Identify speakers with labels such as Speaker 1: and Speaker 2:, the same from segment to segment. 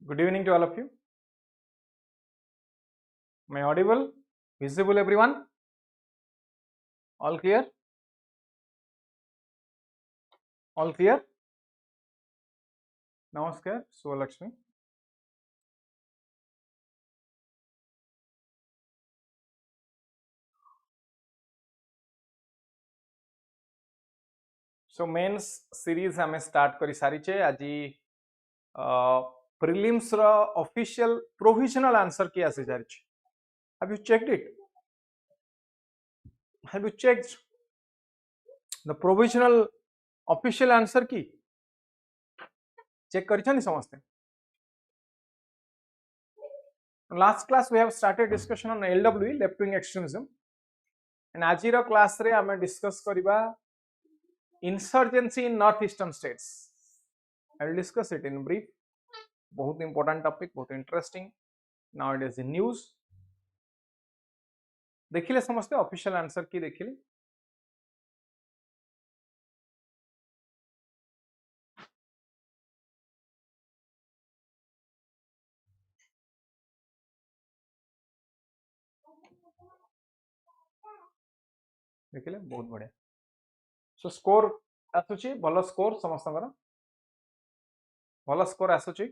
Speaker 1: Good evening to all of you. Am I audible? Visible everyone? All clear? All clear? Namaskar, Suvalakshmi. So mains series हमें start करी सारी चे आज prelims रा official provisional answer की आसे जारी चे. Have you checked it? Have you checked the provisional official answer की? Check करी छानी समझते. Last class we have started discussion on LWE, left wing extremism, and आज रा class रे हमें discuss करीबा insurgency in northeastern states. I will discuss it in brief. बहुत important topic, बहुत interesting. Nowadays in news. देखिले समझते ऑफिशियल आंसर की देखिले. देखिले बहुत बढ़िया. सो स्कोर आसुची भलो स्कोर समस्तଙ୍କର भलो स्कोर आसुची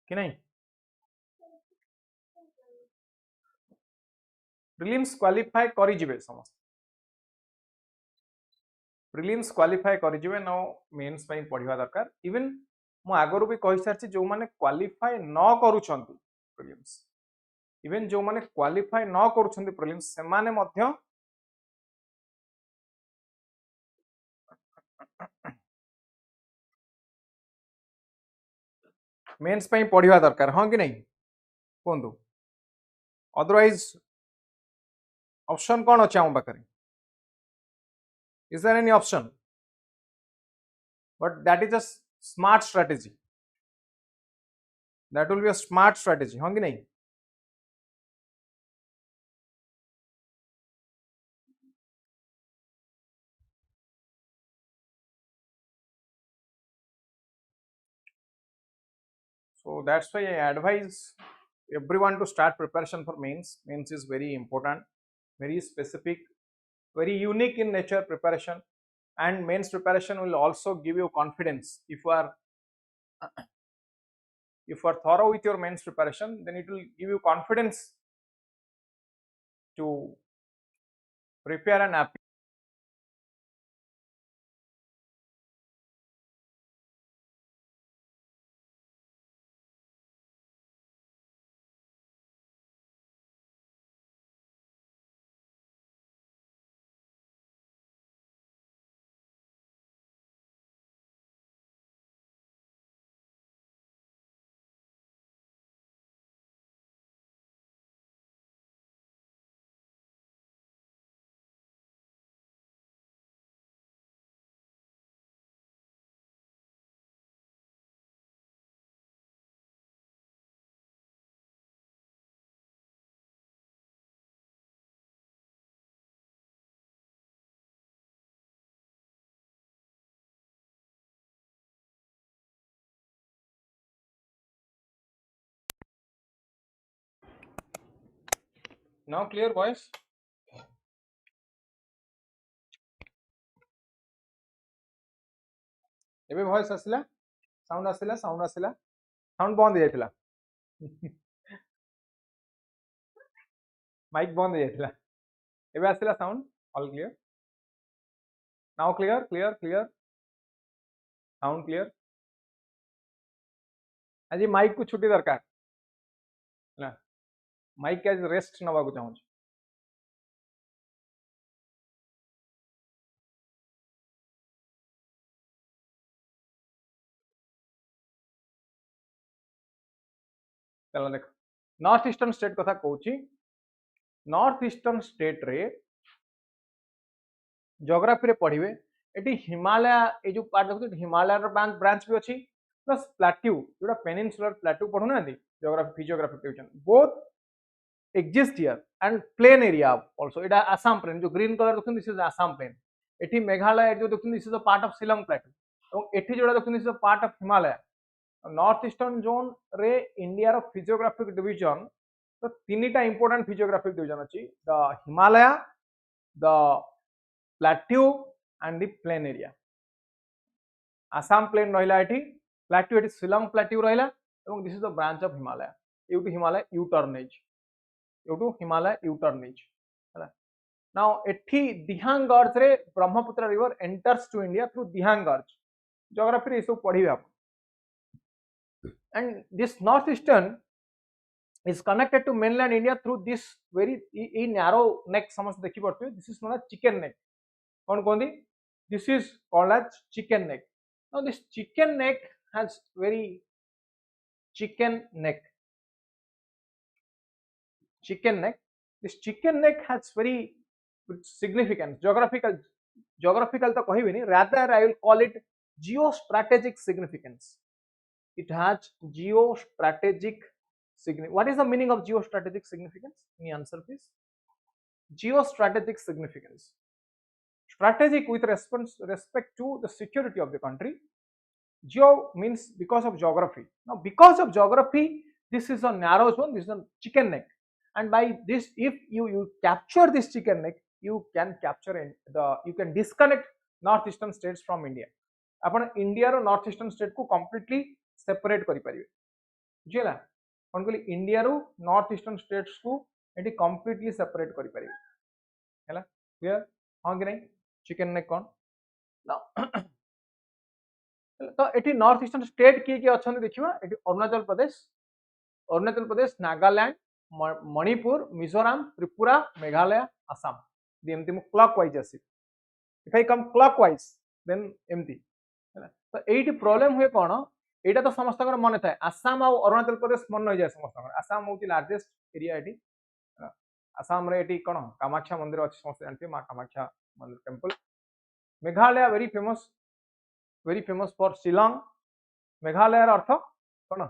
Speaker 1: कि नहीं. प्रिलिम्स क्वालिफाई करि जिवे समस्त. प्रिलिम्स क्वालिफाई करि जिवे नो मेंस पई पढिवा दरकार. इवन मु आगरु भी कहि सारची जो माने क्वालिफाई न करूछंती प्रिलिम्स, इवन जो माने क्वालिफाई न करूछंती प्रिलिम्स से माने मध्य मेंस पई पढिवा दरकार. हां कि नहीं कोंदो. अदरवाइज ऑप्शन कौन अच्छे आम पाखे. Is there any option? But that is a smart strategy. That will be a smart strategy. हाँ कि नहीं. So that's why I advise everyone to start preparation for mains. Mains is very important, very specific, very unique in nature preparation, and mains preparation will also give you confidence. If you are thorough with your mains preparation, then it will give you confidence to prepare an appeal. Now clear voice. एबे voice आसिला, sound आसिला, sound बंद हो जाइतिला. Mic बंद हो जाइतिला. एबे आसिला sound all clear. Now clear. Sound clear. आज mic को छुट्टी दरकार ना. माइक आज रेस्ट नवा को चाहूँ. चलो देख नॉर्थ ईस्टर्न स्टेट कथा कहूँ. नॉर्थ ईस्टर्न स्टेट रे ज्योग्राफी रे पढ़िबे. एटी हिमालय ए जो पार्ट देखो हिमालय रो ब्रांच भी अछि प्लस प्लेट्यू जोटा पेनिनसुलर प्लेट्यू पढ़ु ना geography physiography tuition both exist here and plain area also. It Assam plain जो green color देखो this is Assam plain. एटी मेघालय जो देखो this is a part of Shillong plateau. एटी जोड़ा देखो this is a part of Himalaya. North eastern zone रे India रो फिजियोग्राफिक डिवीजन तो तीन टा इंपोर्टेंट फिजियोग्राफिक डिवीजन अछि the Himalaya the plateau and the plain area Assam plain रहिला एठी प्लेट्यू एठी शिलंग प्लेट्यू रहिला एवं this is the branch of Himalaya यूटू हिमालय यू टर्न एज यूटू हिमालय यू टर्न एज हला नाउ एठी दिहांग गर्ज रे Brahmaputra river enters to India through Dihang gorge geography रे सब पढिबे आप and this northeastern is connected to mainland India through this very narrow neck समझ देखि पड़ते this is known as chicken neck कौन कहंदी this is called as chicken neck now this chicken neck has very chicken neck this chicken neck has very significance geographical तो कहिबे नहीं rather I will call it geostrategic significance. It has geostrategic significance. What is the meaning of geostrategic significance? Any answer please? Geostrategic significance. Strategic with respect to the security of the country. Geo means because of geography. Now because of geography, this is a narrow zone, this is a chicken neck. And by this, if you capture this chicken neck, you can capture you can disconnect northeastern states from India. अपन India रो north eastern state को completely separate करि परिबे बुझिला कोन कहली India रो north eastern states को एटी कंप्लीटली सेपरेट करि परिबे हैला क्लियर हां कि नहीं चिकन नेक कोन तो एटी नॉर्थ ईस्टर्न स्टेट की अछन देखिबा एटी अरुणाचल प्रदेश नागालैंड मणिपुर मिजोरम त्रिपुरा मेघालय असम एमती मु क्लॉकवाइज आसी if I come clockwise then एमती तो एटी प्रॉब्लम हुए कौन एटा तो समस्त मन थाए आसाम और अरुणाचल प्रदेश मन रही जाए समस्त आसाम हूँ लार्जेस्ट एरिया एटी आसाम रे एटी कौन कामाख्या मंदिर अच्छे समस्त जानते माँ कामाख्या मंदिर temple Meghalaya very famous for Shillong Meghalaya अर्थ कौन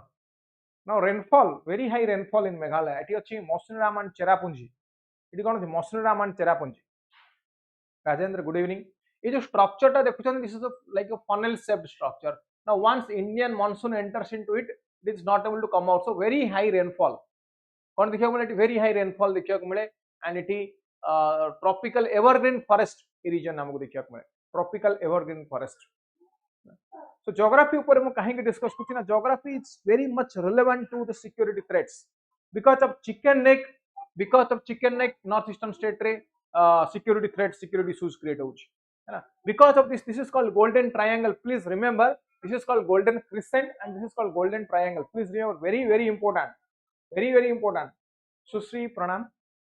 Speaker 1: ना rainfall very high rainfall in Meghalaya एटी अच्छी मौसुमीराम एंड चेरापुंजी ये कौन Mawsynram and Cherrapunji Rajendra good evening ये जो स्ट्रक्चर टा देखुछन this is like a funnel shaped structure now once Indian monsoon enters into it it is not able to come out so very high rainfall कौन देखियो मिले वेरी हाई रेनफॉल देखियो मिले and it tropical evergreen forest region हमको देखियो मिले tropical evergreen forest so geography ऊपर मु काहे के डिस्कस कुछ ना geography is very much relevant to the security threats because of chicken neck north eastern state रे security threat security issues create होउछ because of this is called golden triangle please remember this is called golden crescent and this is called golden triangle please remember very important सुश्री प्रणाम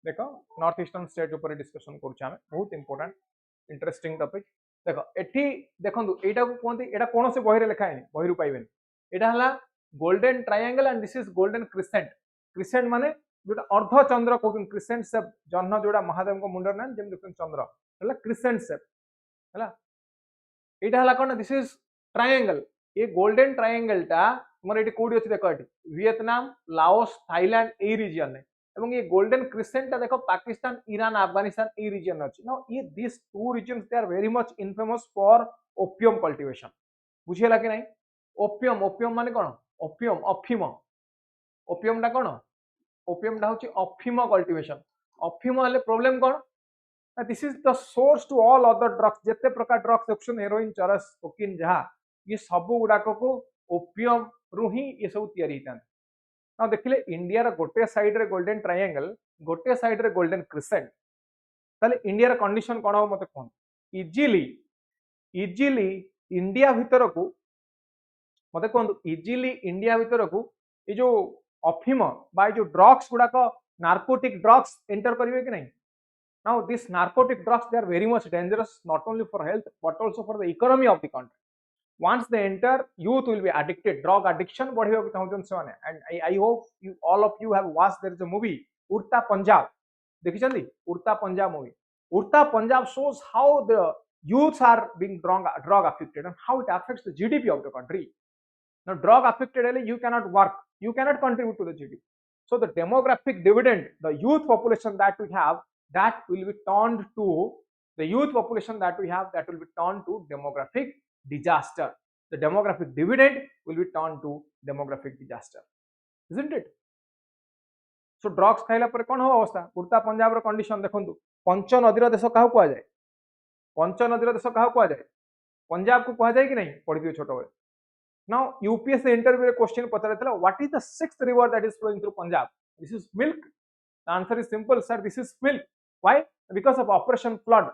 Speaker 1: देखो north eastern state ऊपर discussion करूछ हमें बहुत important interesting topic देखो एठी देखंतु एटा को कोनती एटा कोन से बहिरे लिखा है बहि रु पाइबेन एटा हला golden triangle and this is golden crescent माने जोटा अर्ध चंद्र को क्रिसेंट शेप जन्म जोड़ा महादेव को मुंडर ना जेम देखन चंद्र हला क्रिसेंट शेप हला एटा हला कोन दिस इज ट्रायंगल ये गोल्डन ट्रायंगल टा मोर एटी कोडी अछि देखो एटी वियतनाम लाओस थाईलैंड ए रीजन ने एवं ये गोल्डन क्रिसेंट टा देखो पाकिस्तान ईरान अफगानिस्तान ए रीजन अछि नाउ ये this two regions they are very much infamous for opium cultivation बुझियला कि नहीं ओपियम माने कोन अफीम ओपियम टा कोन ओपियम टा होछि अफीम कल्टीवेशन अफीम वाले प्रॉब्लम कोन this is the source to all other drugs जिते प्रकार ड्रग्स देखुन हेरोइन चरस कोकिन जहा ये सब गुडाक को ओपियम रु ही ये सब तैयारी होता ना देखिले इंडिया रा गोटे साइड रे गोल्डन ट्रायंगल गोटे साइड रे गोल्डन क्रिसेंट ताले इंडिया रा कंडीशन कोन हो मते कोन इजीली इंडिया भीतर को मते कोन इजीली इंडिया भीतर को ये जो अफीम बा जो ड्रग्स गुडाक नार्कोटिक ड्रग्स एंटर करिवे कि नहीं now these narcotic drugs they are very much dangerous not only for health but also for the economy of the country once they enter youth will be addicted drug addiction बढ़िया को चाहउछन से माने and I hope you all of you have watched there is a movie उड़ता पंजाब देखिछंदी उड़ता Punjab movie उड़ता Punjab shows how the youths are being drug affected and how it affects the GDP of the country now drug affected you cannot work you cannot contribute to the GDP so the demographic dividend the youth population that we have that will be turned to the youth population that we have that will be turned to demographic disaster the demographic dividend will be turned to demographic disaster, isn't it? So drugs खाइला पर कौन हो अवस्था उड़ता पंजाब रो condition देखंतु पंच नदीर देश कहा कुआ जाए पंच नदीर देश कहा कुआ जाए पंजाब को कुआ जाए कि नहीं पढ़ी दियो छोटो बेले नाउ यूपीएससी इंटरव्यू रे क्वेश्चन पचराइतला what is the sixth river that is flowing through Punjab this is milk the answer is simple sir this is milk why because of operation flood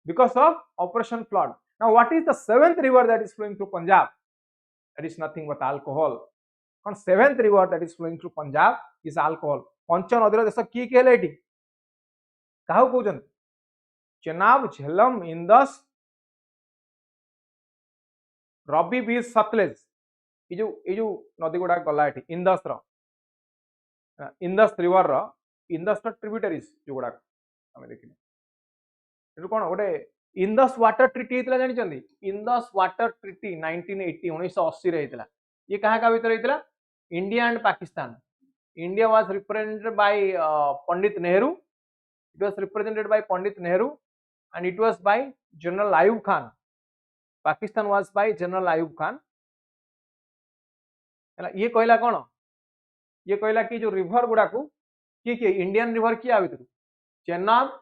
Speaker 1: because of operation flood. Now what is the seventh river that is flowing through Punjab? That is nothing but alcohol. On seventh river that is flowing through Punjab is alcohol. पंच नदीर देश किए किए हेले एठी काहू कहउछन Chenab Jhelum Indus Ravi बीज सतलेज ये जो नदी गुडा गला एठी इंदस रिवर रो इंदस ट्रिब्यूटरीज जो गुडा हमें देखिले कौन गोटे इंदस वाटर ट्रिटी होता जानते इंदस वाटर ट्रिटी 1980 1980 होता ये क्या भीतर होता India and Pakistan India was represented by Pandit Nehru it was represented by Pandit Nehru and it was by general Ayub Khan Pakistan was by general Ayub Khan ये कहला कौन ये कहला कि जो रिवर गुड़ा को किए इंडियन रिवर किए भीतर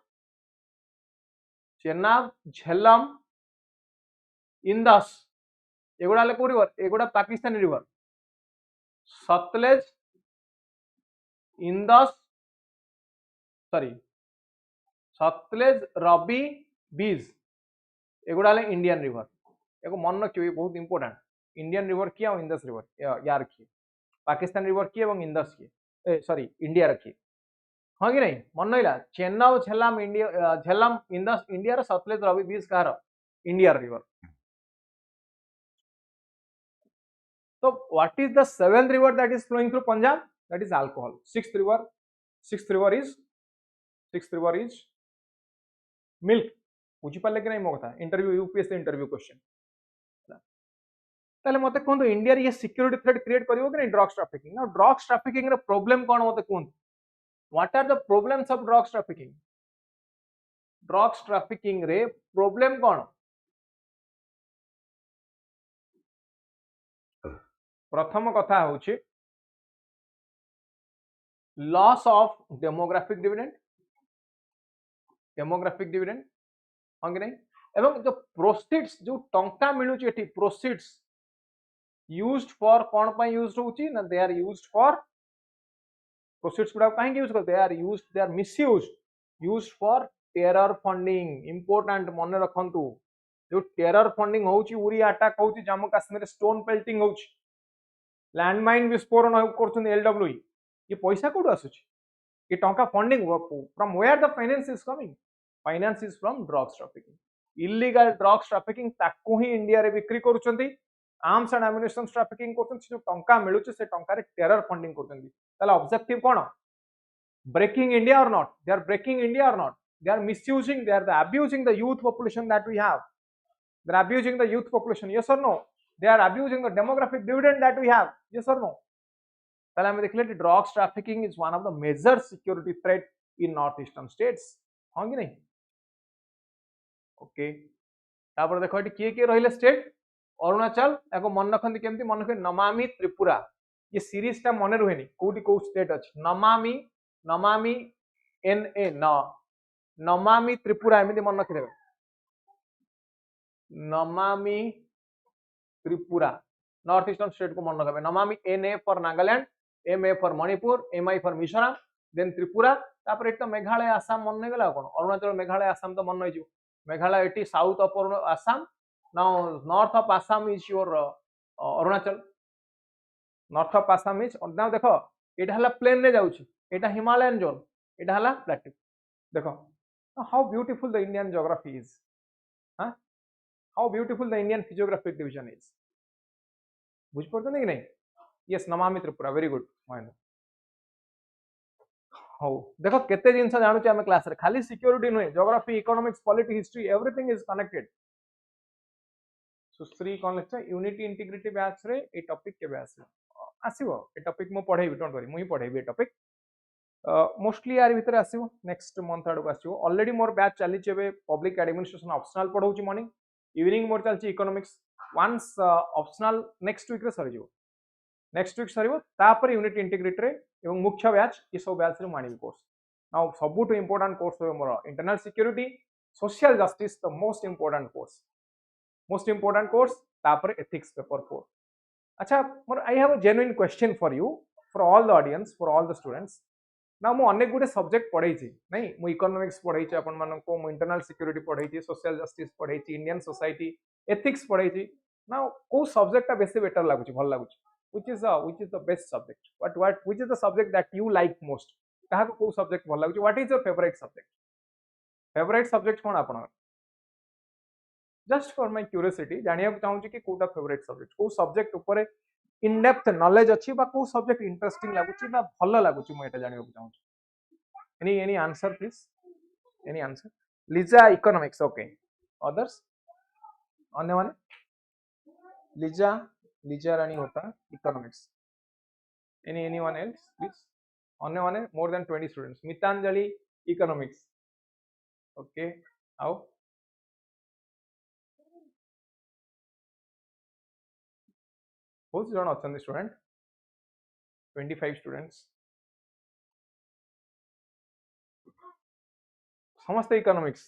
Speaker 1: चेनाब झेलम इंदस एगुड़ा को रिवर एगुड़ा पाकिस्तानी रिवर सतलेज इंदस सॉरी सतलेज रवि बीज एगुड़ा इंडियन रिवर एगो मन रखिए बहुत इंपोर्टेंट इंडियन रिवर किए और इंदस रिवर यार रखिए पाकिस्तान रिवर किए और इंदस किए सॉरी इंडिया रखिए हाँ कि नहीं मन रहा चेन्नई झेलम इंडिया झेलम इंदस इंडिया सतलेज रवि बीज कहार इंडिया रिवर तो what is the seventh river that is flowing through Punjab that is alcohol sixth river is milk बुझी पाले कि नहीं मो कथा इंटरव्यू यूपीएससी इंटरव्यू क्वेश्चन ताले मते कहंतु इंडिया रे ये सिक्योरिटी थ्रेट क्रिएट करिवो कि नहीं ड्रग्स ट्रैफिकिंग ना ड्रग्स ट्रैफिकिंग रे प्रॉब्लम कोन मते कहंतु What are the problems of drugs trafficking? Drugs trafficking रे problem कौन? प्रथम कथा होची loss of demographic dividend हाँ कि नहीं एवं जो proceeds जो टंका मिलुची एठी proceeds used for कौन पाई used होची ना they are used for proceeds गुड़ा कहीं यूज करते हैं they are misused for terror funding important मन रखंतु जो टेरर फंडिंग होउची उरी अटैक होउची जम्मू काश्मीर स्टोन पेल्टिंग होउची लैंडमाइन विस्फोरण करछन एलडब्ल्यूई ये पैसा कोड आसुची ये टंका funding from where the finance is coming finance is from drugs trafficking illegal drugs trafficking ताकू ही इंडिया रे बिक्री करूछंती आर्म्स एंड एम्युनिशन ट्रैफिकिंग करछन जो टंका मिलुची से टंका रे टेरर फंडिंग करछंती ताला objective cone breaking India or not they are breaking India or not they are misusing they are abusing the youth population that we have they are abusing the youth population yes or no they are abusing the demographic dividend that we have yes or no ताला हमें देखले drugs trafficking is one of the major security threat in north eastern states हां कि नहीं okay तापर देखो eighty किए रहिले स्टेट अरुणाचल एको मन रखंती केमती मन रखे नमामि त्रिपुरा ये सीरीज टा मन रुहेनी कोडी को स्टेट अछि नमामि एनए नमामि त्रिपुरा एमती मन रखि देबे Namami Tripura north eastern state को मन रखबे नमामि NA for Nagaland MA for Manipur MI for Mizoram then Tripura तापर एट मेघालय आसाम मन नहीं गला कोन अरुणाचल मेघालय आसाम तो मन नहीं Meghalaya eighty south of Assam now north of Assam is your Arunachal north of Assam is now देखो एटा हला प्लेन रे जाउची एटा हिमालयन जोन एटा हला प्लेट्यू देखो how beautiful the Indian geography is हां how beautiful the Indian physiographic division is बुझ पड़तो नहीं कि नहीं yes Namami Tripura very good Mahendra हो देखो केते जिंस जानू छी हम क्लास रे खाली सिक्योरिटी नुहे geography economics polity history everything is connected Sushri cone lecture unity integrity batch रे ए टॉपिक के बैच आसीबो ए टॉपिक मो पढेबी डोंट वरी मुही पढेबी ए टॉपिक मोस्टली यार भीतर आसीबो नेक्स्ट मंथ आडो आसीबो ऑलरेडी मोर बैच चली छबे पब्लिक एडमिनिस्ट्रेशन ऑप्शनल पढौची मॉर्निंग इवनिंग मोर चलची economics once optional next week रे सरी जो नेक्स्ट वीक सरीबो तापर यूनिट इंटीग्रेट रे एवं मुख्य बैच ये सब बैच रे मानिबी कोर्स नाउ सबुटु इंपोर्टेंट कोर्स हो मोर internal security social justice the most important course तापर एथिक्स पेपर 4 अच्छा मोर I have a genuine question for you for all the audience for all the students ना मु अनेक गुटे सब्जेक्ट पढ़ाई नहीं मु इकोनॉमिक्स पढ़ाई आपण मानन को मु इंटरनल सिक्योरिटी पढ़ाई सोशल जस्टिस पढ़ाई इंडियन सोसाइटी एथिक्स पढ़ाई ना को सब्जेक्ट बेसी बेटर लागुची भल लागुची which is the best subject which is the subject that you like most कहा को सब्जेक्ट भल लागुची what is your favorite subject कोन आपण जस्ट फॉर माय क्यूरियोसिटी जानिया चाहूँ कि कोटा फेवरेट सब्जेक्ट को सब्जेक्ट ऊपर इन डेप्थ नॉलेज अच्छी बा को सब्जेक्ट इंटरेस्टिंग लागुची बा भल लागुची मु एटा जानिया चाहूँ any answer please any answer Liza economics okay others अन्य माने लिजा रानी होता इकोनॉमिक्स anyone else please अन्य माने more than 20 students Mitanjali economics okay आओ बहुत जन अच्छा स्टूडेंट 25 स्टूडेंट्स समस्त इकोनॉमिक्स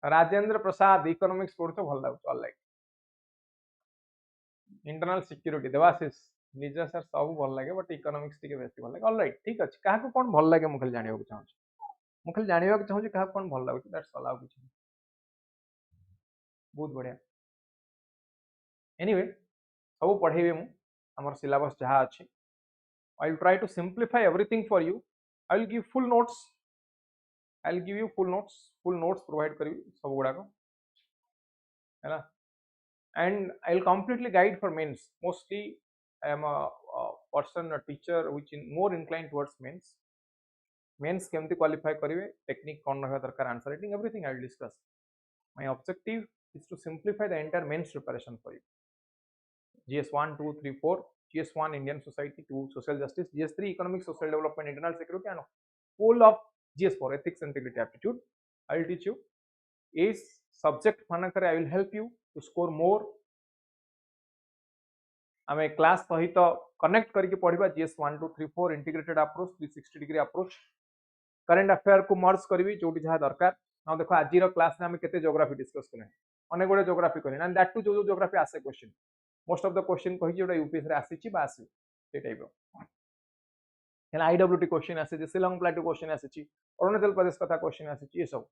Speaker 1: राजेंद्र प्रसाद इकोनॉमिक्स पढ़ते भल लगे ऑलराइट इंटरनल सिक्योरिटी देवाशीष निजा सर सब भल लगे बट इकोनॉमिक्स टिके बेसी भल लगे ऑलराइट ठीक अछि काहा को कोन भल लगे मुखल जानियो को चाहू मुखल जानियो को चाहू काहा कोन भल लागे दैट्स ऑल आउ कुछ बहुत बढ़िया एनीवे सब पढ़ेबे मु हमर सिलेबस जहा अछि I will try to simplify everything for you I will give full notes I will give you full notes provide करी सब गुडा को है ना and I will completely guide for mains. Mostly I am a teacher which is more inclined towards mains. Mains केमती qualify करिवे technique कौन रहा दरकार answer writing everything I will discuss. My objective is to simplify the entire mains preparation for you. GS1, 2, 3, 4, GS1 Indian Society, 2 Social Justice, GS3 Economic Social Development, Internal Security, and whole of GS4 Ethics, Integrity, Aptitude. I will teach you. Is subject मानकर I will help you to score more. आमे class सहित connect करके पढ़िबा GS 1 2 3 4 integrated approach 360 degree approach current affair को merge करबी जोटी जहा दरकार ना देखो आज रो क्लास में हम केते ज्योग्राफी डिस्कस करने अनेक गुडे ज्योग्राफी करने एंड दैट टू जो ज्योग्राफी आसे question most of the question कहि जोटा यूपीएससी रे आसीची बा आसी से टाइप रो हेला आईडब्ल्यूटी क्वेश्चन आसे जे शिलांग प्लेटू क्वेश्चन आसीची अरुणाचल प्रदेश कथा क्वेश्चन आसीची ये सब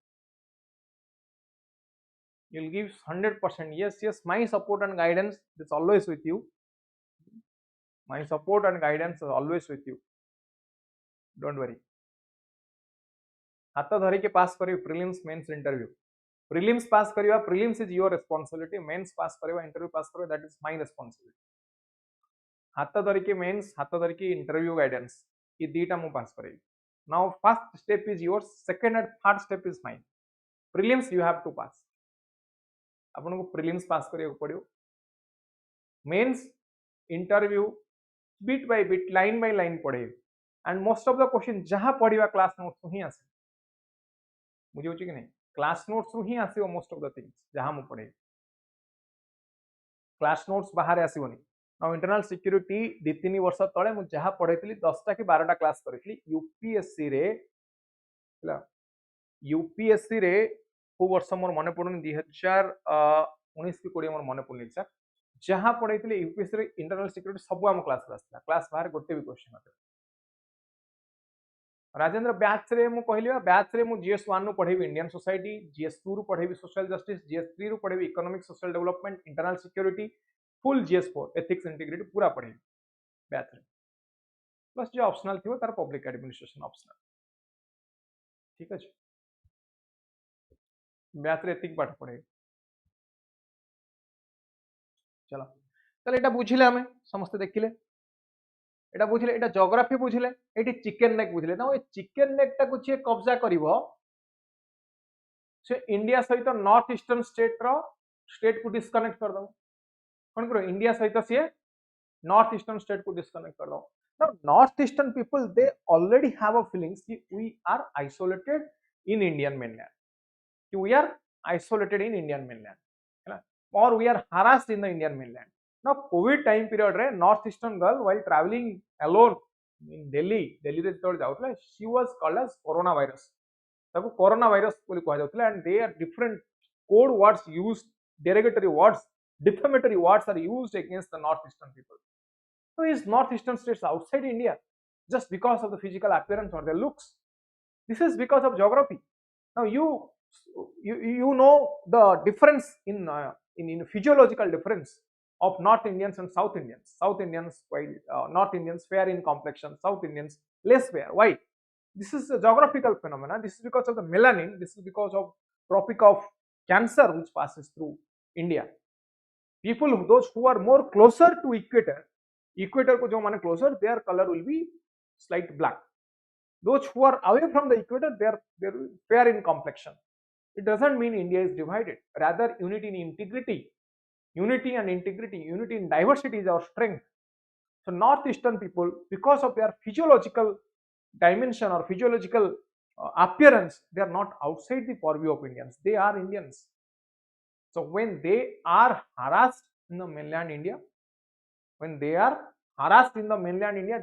Speaker 1: you'll give 100% yes my support and guidance is always with you my support and guidance is always with you don't worry हाथ धरी के पास करियो prelims mains interview prelims pass करियो prelims is your responsibility mains pass करियो interview पास करियो that is my responsibility हाथ धरी के मेंस हाथ धरी के इंटरव्यू गाइडेंस ये दीटा मु पास करियो now first step is yours second and third step is mine prelims you have to pass आपन को प्रीलिम्स पास करियो पड़ियो mains interview bit by bit line by line पढ़े and most of the question जहां पढ़िबा class notes ही आसे मुझे होची कि नहीं क्लास नोट्स ही आसीओ मोस्ट ऑफ द थिंग्स जहां मु पढ़े क्लास नोट्स बाहर आसीबोनी नाउ इंटरनल सिक्योरिटी 2-3 वर्ष तळे मु जहां पढ़ेतली 10टा कि 12टा क्लास करितली यूपीएससी रे यूपीएससी रे को वर्ष मोर मने पड़ुनी 2019 की 20 मोर मने पड़ुनी सर जहां पढ़ेतली यूपीएससी रे इंटरनल सिक्योरिटी सब आम क्लास आसला क्लास बाहर गोटे भी क्वेश्चन आते राजेंद्र बैच रे मु कहलिबा बैच रे मु जीएस 1 नु पढ़ेबी इंडियन सोसाइटी जीएस 2 रू पढ़ेबी सोशल जस्टिस जीएस 3 रू पढ़ेबी economic social development internal security full GS 4 ethics integrity पूरा पढ़ेबी बैच रे प्लस जो ऑप्शनल थिबो तार पब्लिक एडमिनिस्ट्रेशन ऑप्शनल ठीक अछि बैच रे एथिक पाठ पढ़ेबी चलो ताले एटा बुझिले हमें समस्त देखिले एटा बुझिले एटा ज्योग्राफी बुझिले एटी चिकन नेक बुझिले ना ए चिकन नेक टा कुछ कब्जा करिवो से इंडिया सहित नॉर्थ ईस्टर्न स्टेट को डिस्कनेक्ट कर दो कोन करो इंडिया सहित से नॉर्थ ईस्टर्न स्टेट को डिस्कनेक्ट कर दो now north eastern people they already have a feelings कि we are isolated in Indian mainland we are isolated in Indian mainland, or we are harassed in the Indian mainland. Now COVID time period re north eastern girl while traveling alone in Delhi re jautla, she was called as coronavirus. ताको coronavirus बोली कहा जाउतला, and they are different code words used, derogatory words, defamatory words are used against the northeastern people. So is northeastern states outside India just because of the physical appearance or their looks? This is because of geography. Now you know the difference in physiological difference of North Indians and South Indians. South Indians, while North Indians fair in complexion, South Indians less fair. Why? This is a geographical phenomena. This is because of the melanin. This is because of tropic of Cancer which passes through India. People, those who are more closer to equator ko jo mane closer, their color will be slight black. Those who are away from the equator, they are fair in complexion. It doesn't mean India is divided. Rather, unity in integrity, unity and integrity, unity in diversity is our strength. So northeastern people, because of their physiological dimension or physiological appearance, they are not outside the purview of Indians. They are Indians. So when they are harassed in the mainland India,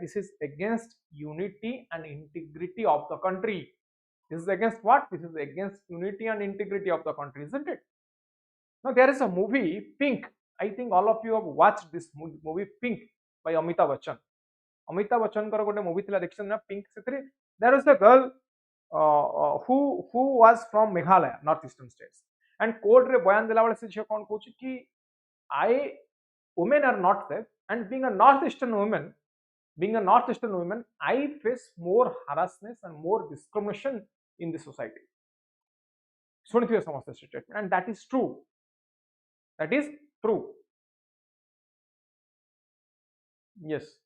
Speaker 1: this is against unity and integrity of the country. This is against what? This is against unity and integrity of the country, isn't it? Now there is a movie, Pink. I think all of you have watched this movie, Pink, by Amitabh Bachchan. Amitabh Bachchan kar gote movie thila dekhchen na, Pink. There was a girl who was from Meghalaya, northeastern states, and court re bayan dela bale se jhe kon kochi ki women are not safe, and being a northeastern woman, I face more harassment and more discrimination in the society. Sunithibe samaste statement, and that is true. That is true. Yes.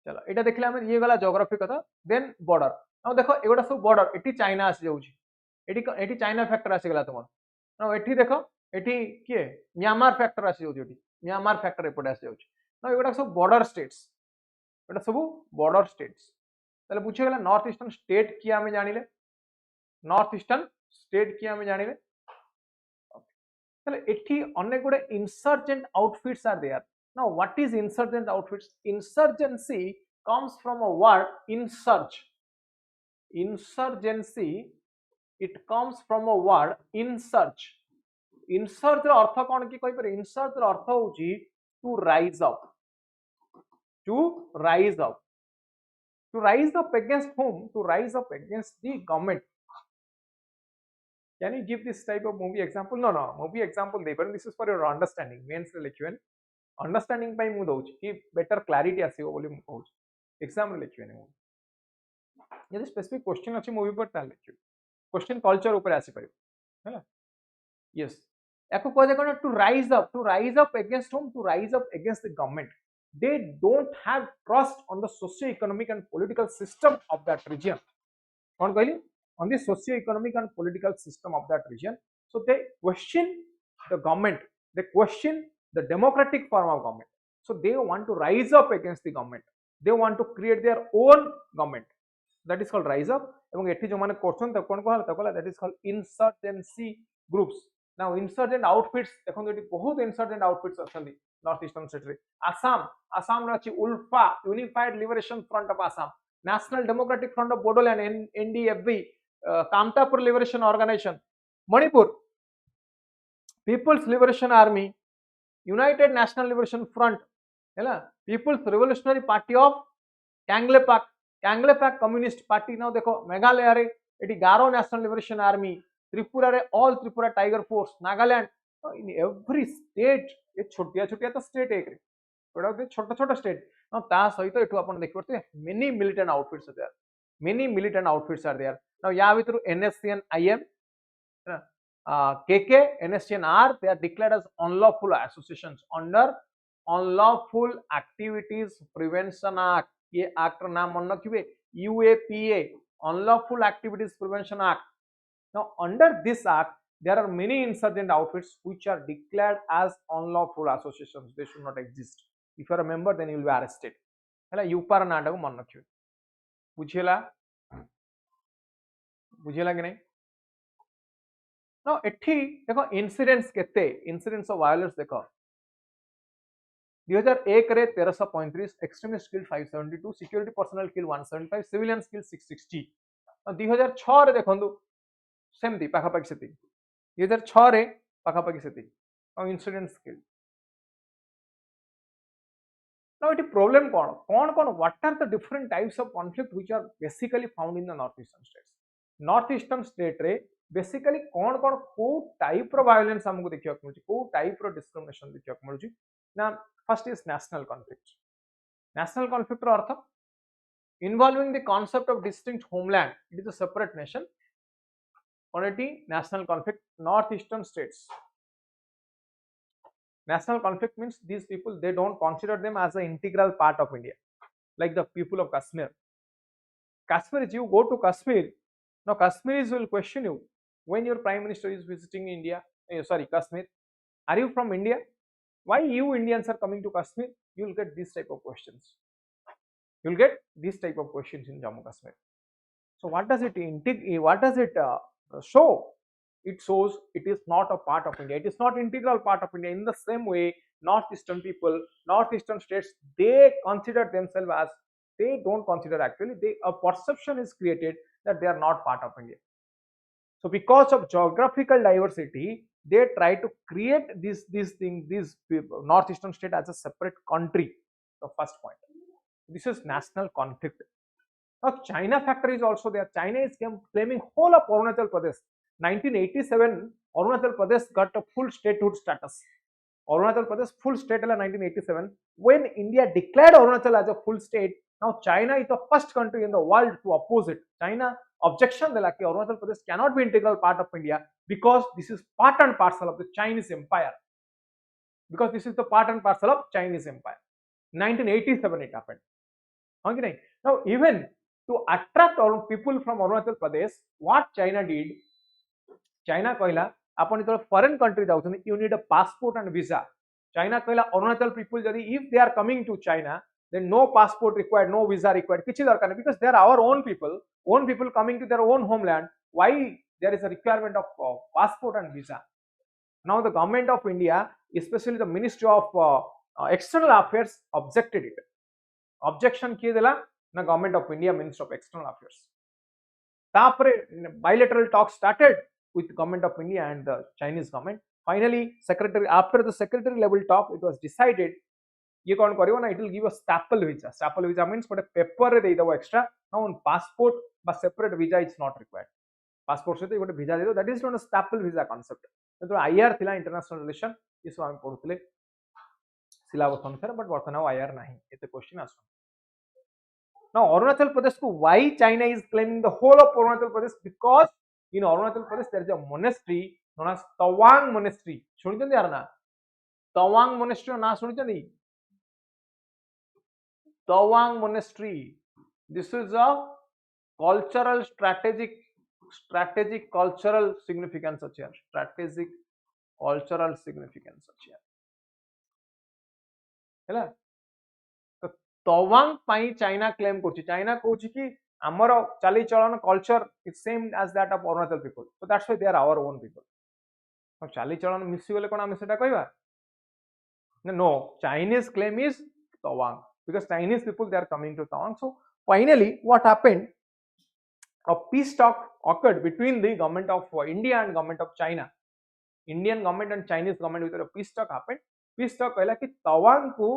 Speaker 1: चलो एटा देखले हम ये गला geography कथा. Then border. Now देखो एगोटा सब border eighty China आसी जाउची, एटी चाइना फैक्टर आसी गला तुमर. नाउ एटी देखो एटी के म्यांमार फैक्टर आसी जाउची, एटी म्यांमार फैक्टर एपटे आसी जाउची. नाउ एगोटा सब बॉर्डर स्टेट्स, एटा सब बॉर्डर स्टेट्स. ताले पूछे गला नॉर्थ ईस्टर्न स्टेट किया हमें जानिले, नॉर्थ ईस्टर्न स्टेट किया हमें जानिले. ताले एटी अनेक गुडे insurgent outfits are there. Now, what is insurgent outfits? Insurgency comes from a word insurge. Insurgency, it comes from a word insurge. Insurge ର ଅର୍ଥ କଣ କି କହିପାରେ? Insurge ର ଅର୍ଥ ହେଉଛି to rise up. To rise up. To rise up against whom? To rise up against the government. Can you give this type of movie example? No, movie example देपर. This is for your understanding. Mains रे लिखिबेन. Understanding पाई मु दउछि कि better clarity आसीबो बोली मु कहउछि. Exam रे लिखिबेन मु. यदि specific question अछि movie पर ताल लिखिबे. क्वेश्चन कल्चर ऊपर आसी परिबो. हैला. यस. एको कहजे कोन to rise up against home, to rise up against the government. They don't have trust on the socio-economic and political system of that region. कौन कहली? On the socio-economic and political system of that region. So they question the government. They question the democratic form of government. So they want to rise up against the government. They want to create their own government. That is called rise up. एवं एठी जो माने question त कोन कहला त कहला that is called insurgency groups. Now insurgent outfits देखो एठी बहुत insurgent outfits अछंदी नॉर्थ ईस्टर्न स्टेट रे. आसाम रे अछि ULFA, unified liberation front of Assam, national democratic front of Bodoland NDFB, Kamtapur liberation organisation, Manipur people's liberation army, united national liberation front, हैला, people's revolutionary party of Kangleipak communist party. Now देखो मेघालय रे एटी Garo national liberation army, Tripura रे all Tripura tiger force, Nagaland. In every state ये छोटिया छोटिया तो state एक रे बड़ा छोटा छोटा स्टेट. नाउ ता सहित एठु आपण देखि परते many militant outfits are there. Many militant outfits are there. Now या भितर NSC and IM, KK, NSC and R, they are declared as unlawful associations under Unlawful Activities Prevention Act. ये act नाम मन रखिबे UAPA, Unlawful Activities Prevention Act. Now under this act there are many insurgent outfits which are declared as unlawful associations. They should not exist. If you are a member then you will be arrested. हैला यूपार नाटा को मन रखिबे. बुझिला कि नहीं? ना एठी देखो incidents केते incidents of violence देखो 2001 रे 1335 एक्सट्रीमिस्ट किल 572 सिक्योरिटी पर्सनल किल 175 सिविलियंस किल 660 2006 रे देखंतु सेमती पाखा पाखी सेती 2006 रे पाखा पाखी सेती incidents kill now it problem kon what are the different types of conflict which are basically found in the northeastern state रे basically kon को type रो violence हमको देखियो मिलुची को type रो discrimination देखियो मिलुची ना first is national conflict row earth involving the concept of distinct homeland, it is a separate nation. Already national conflict, northeastern states. National conflict means these people, they don't consider them as an integral part of India, like the people of Kashmir. Kashmir, you go to Kashmir, now Kashmiris will question you when your prime minister is visiting India, Kashmir, are you from India? Why you Indians are coming to Kashmir? You will get this type of questions. You will get this type of questions in Jammu Kashmir. So what does it show? It shows it is not a part of India. It is not integral part of India. In the same way, northeastern people, northeastern states, they consider themselves as, they don't consider actually, a perception is created that they are not part of India. So because of geographical diversity, they try to create this northeastern state as a separate country. The first point. This is national conflict. Now China factor is also there. China is claiming whole of Arunachal Pradesh. 1987 Arunachal Pradesh got a full statehood status. Arunachal Pradesh full state in 1987. When India declared Arunachal as a full state, now China is the first country in the world to oppose it. China objection dela ki Arunachal Pradesh cannot be integral part of India because this is part and parcel of the Chinese empire. Because this is the part and parcel of Chinese empire. 1987 it happened. Okay, now even to attract people from Arunachal Pradesh, what China did, China कहला अपन तो foreign country जाउछन, you need a passport and visa. China कहला Arunachal people जदि if they are coming to China, then no passport required, no visa required, किछि दरकार नहीं, because they are our own people coming to their own homeland. Why there is a requirement of passport and visa? Now the government of India, especially the Ministry of External Affairs, objected it. Objection किए देला ना government of India, Ministry of External Affairs. तापरे bilateral talks started with the government of India and the Chinese government. Finally, after the secretary level talk, it was decided ये कौन करियो ना, it will give a staple visa. Staple visa means for a paper रे दे दो extra. Now on passport but separate visa is not required. Passport से तो ये visa दे दो, that is known as staple visa concept. तो IR थिला international relation, इसको हम पढ़ुतले syllabus अनुसार, but वर्तमान IR नहीं. ये question आसो. Now Arunachal Pradesh, why China is claiming the whole of Arunachal Pradesh? Because in Arunachal Pradesh there is a monastery known as Tawang Monastery. सुनिचंदी यार ना? Tawang Monastery ना सुनिचंदी? Tawang Monastery. This is a cultural strategic cultural significance ଅଛି यार. Strategic cultural significance ଅଛି यार. ହେଲା? तो तवांग पाई चाइना क्लेम करछि. चाइना कहछि कि आमर चाली चलन culture is same as that of Arunachal people, so that's why they are our own people. तो चाली चलन मिसी गले कोन हम सेटा कहबा? No, Chinese claim is Tawang because Chinese people, they are coming to Tawang. So finally what happened, a peace talk occurred between the government of India and government of China. Indian government and Chinese government with a peace talk happened. Peace talk कहला कि तवांग को,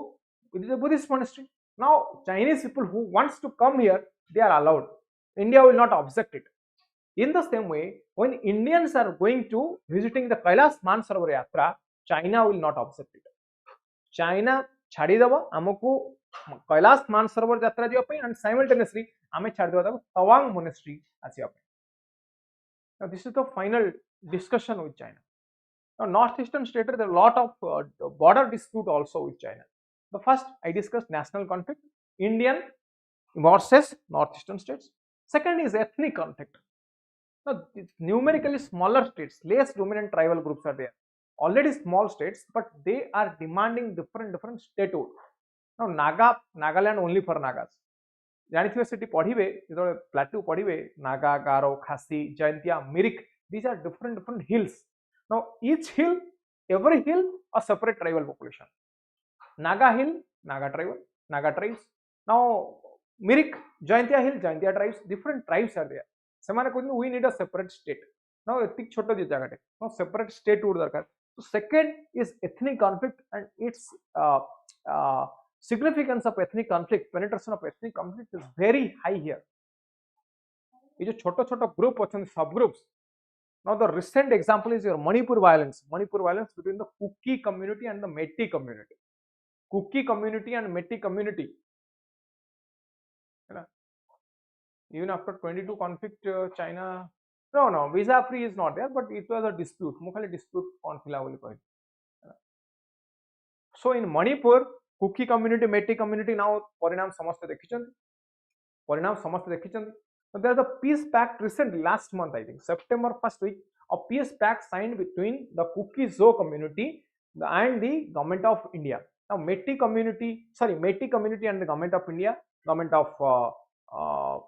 Speaker 1: it is a Buddhist monastery. Now Chinese people who wants to come here, they are allowed. India will not object it. In the same way, when Indians are going to visiting the Kailash Mansarovar Yatra, China will not object it. China छाड़ी दबो हमको कैलाश मानसरोवर यात्रा जिया पे, and simultaneously आमे छाड़ देबा Tawang monastery आसिया पे. Now this is the final discussion with China. Now northeastern state there are a lot of border dispute also with China. The first I discussed national conflict, Indian versus northeastern states. Second is ethnic conflict. Now numerically smaller states, less dominant tribal groups are there. Already small states, but they are demanding different statehood. Now Nagaland only for Nagas. जानिथिबे सेठी पढिबे, जेतो plateau पढिबे, Naga, गारो, खासी, Jaintia, Mirik, These are different hills. Now each hill, every hill a separate tribal population. Naga hill, Naga tribes. Now Mirik, Jaintia hill, Jaintia tribes. Different tribes are there. We need a separate state. Now etik choto je jagate. Now separate state would darkar. So second is ethnic conflict and its significance of ethnic conflict, penetration of ethnic conflict is very high here. ये जो छोटो छोटो group अछन subgroups. Now the recent example is your Manipur violence between the Kuki community and the Metis community. Kuki community and Metis community. Even after 22 conflict, China, no, visa free is not there, but it was a dispute. Mukhali dispute on phila. So in Manipur, Kuki community, Metis community now Parinam samaste dekhichandi. So there is a peace pact recently, last month I think, September 1st week, a peace pact signed between the Kuki Zo community and the government of India. Now Metis community and the government of India, government of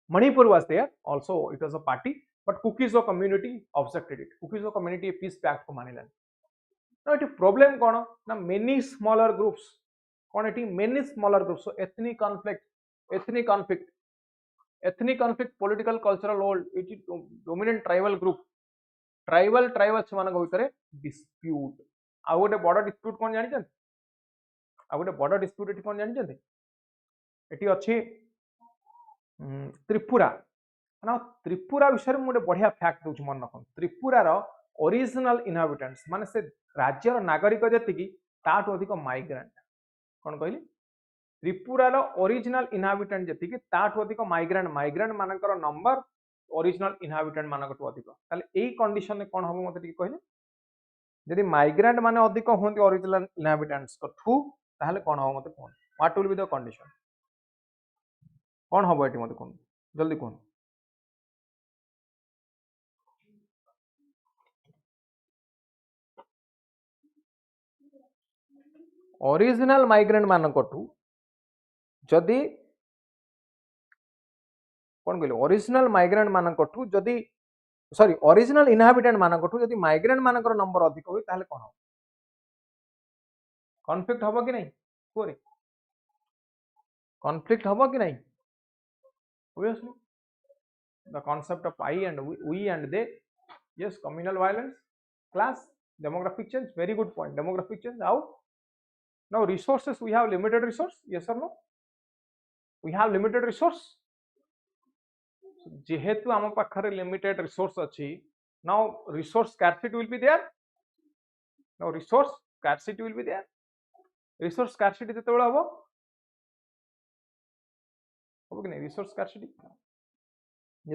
Speaker 1: Manipur was there, also it was a party, but Kuki Zo community objected it. Kuki Zo community peace pact ko manilan. Now it problem kono na many smaller groups. Many smaller groups. So ethnic conflict, political, cultural, old, it is dominant tribal group. Tribal semanako vitare dispute. ଆଉ ଗୋଟେ ବଡ଼ dispute कोन ଜାଣିଛନ୍ତି? ଆଉ ଗୋଟେ ବଡ଼ dispute ଏଠି कोन ଜାଣିଛନ୍ତି? ଏଠି ଅଛି त्रिपुरा. ना त्रिपुरा विषय में गोटे बढ़िया फैक्ट दूची मन रखु. त्रिपुरार ओरिजिनल इनहाबिटेंट्स माने से राज्यर नागरिक जतिकी ताठू अधिक माइग्रेंट. कौन कहली? त्रिपुरार ओरिजिनल इनहाबिटेंट जतिकी ताठू अधिक माइग्रेंट मानकर नंबर ओरिजिनल इनहाबिटेंट मानकटू अधिक. ताले एई कंडीशन में कोन हबो मते टिके कहले? यदि माइग्रेंट माने अधिक होंती ओरिजिनल इनहाबिटेंट्स कठू ताहले कोन हबो मते कोन? What will be the condition? कौन हम ये मत कौन जल्दी कौन ओरिजिनल माइग्रेंट मानकटू जदि कौन कहले ओरिजिनल माइग्रेंट मानकटू जदि सॉरी ओरिजिनल इनहाबिटेंट मानकटू जदि माइग्रेंट मानकर नंबर अधिक होई ताहले कोन हो कॉन्फ्लिक्ट हबो कि नहीं कोरे कॉन्फ्लिक्ट हबो कि नहीं? Obviously, the concept of I and we and they, yes, communal violence, class, demographic change, very good point. Demographic change, how? Now resources, we have limited resource, yes or no? We have limited resource. जेहेतु आम पाखरे limited resource अच्छी, now resource scarcity will be there. Now resource scarcity will be there. Resource scarcity जते बड़ा हो? Resource scarcity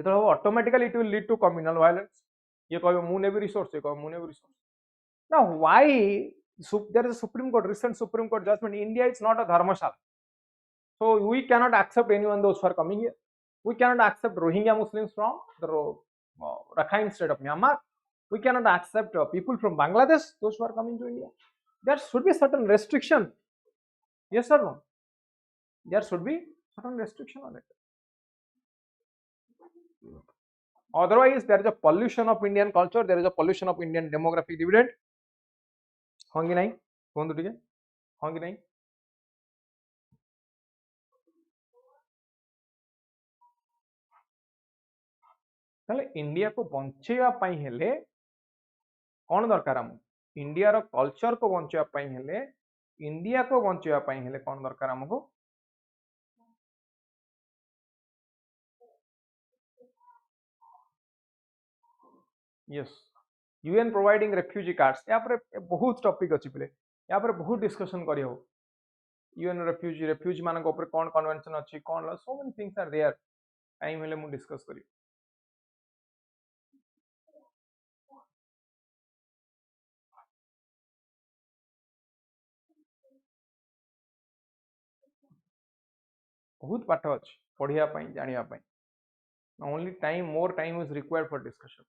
Speaker 1: automatically it will lead to communal violence. ये कहो मु ने भी resource, ये कहो मु ने भी resource. Now why there is a Supreme Court, recent Supreme Court judgment? India is not a dharmashala, so we cannot accept anyone those who are coming here. We cannot accept Rohingya Muslims from the Rakhine state of Myanmar. We cannot accept people from Bangladesh, those who are coming to India. There should be certain restriction. Yes or no? There should be certain restriction on it. Otherwise, there is a pollution of Indian culture, there is a pollution of Indian demographic dividend. होंगी नहीं? कौन तो ठीक है? होंगी नहीं? ताले India को बंचेवा पाई हेले कौन दरकार हम? इंडिया रो कल्चर को बंचेवा पाई हेले, इंडिया को बंचेवा पाई हेले कौन दरकार हमको? Yes, UN providing refugee cards. यहाँ पर बहुत टॉपिक अच्छी पिले. यहाँ पर बहुत डिस्कशन करी हो. UN refugee मानक ऊपर कौन कन्वेंशन अच्छी कौन ला so many things are there. Time हेले मु डिस्कस करी. बहुत पाठ अच्छी पढ़िया पाई जानिया पाई. Only time, more time is required for discussion.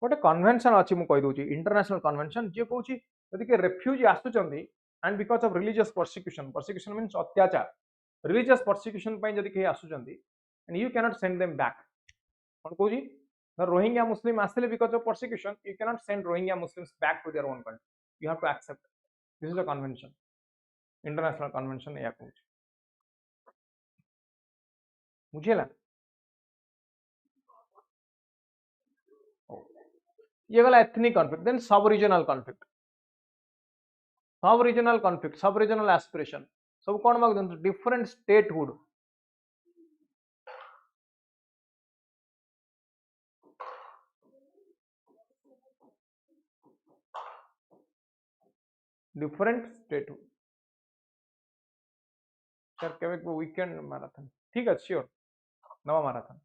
Speaker 1: गोटे कन्वेंशन अच्छी मु कहि दोची इंटरनेशनल कन्वेंशन जे कहूची यदि के रेफ्यूजी आसुचंदी and because of religious persecution means अत्याचार रिलीजियस परसिक्यूशन पई जदी के आसुचंदी and you can not send them back कोन कोजी रोहिंग्या मुस्लिम आसले because of persecution you can not send Rohingya Muslims back to their own country you have to accept this is a convention international convention या कहूँ बुझेला ये गला ethnic conflict then सब regional conflict सब regional aspiration सब कौन माग डिफरेंट स्टेटहुड सर केवे वीकेंड मैराथन ठीक है श्योर नवा मैराथन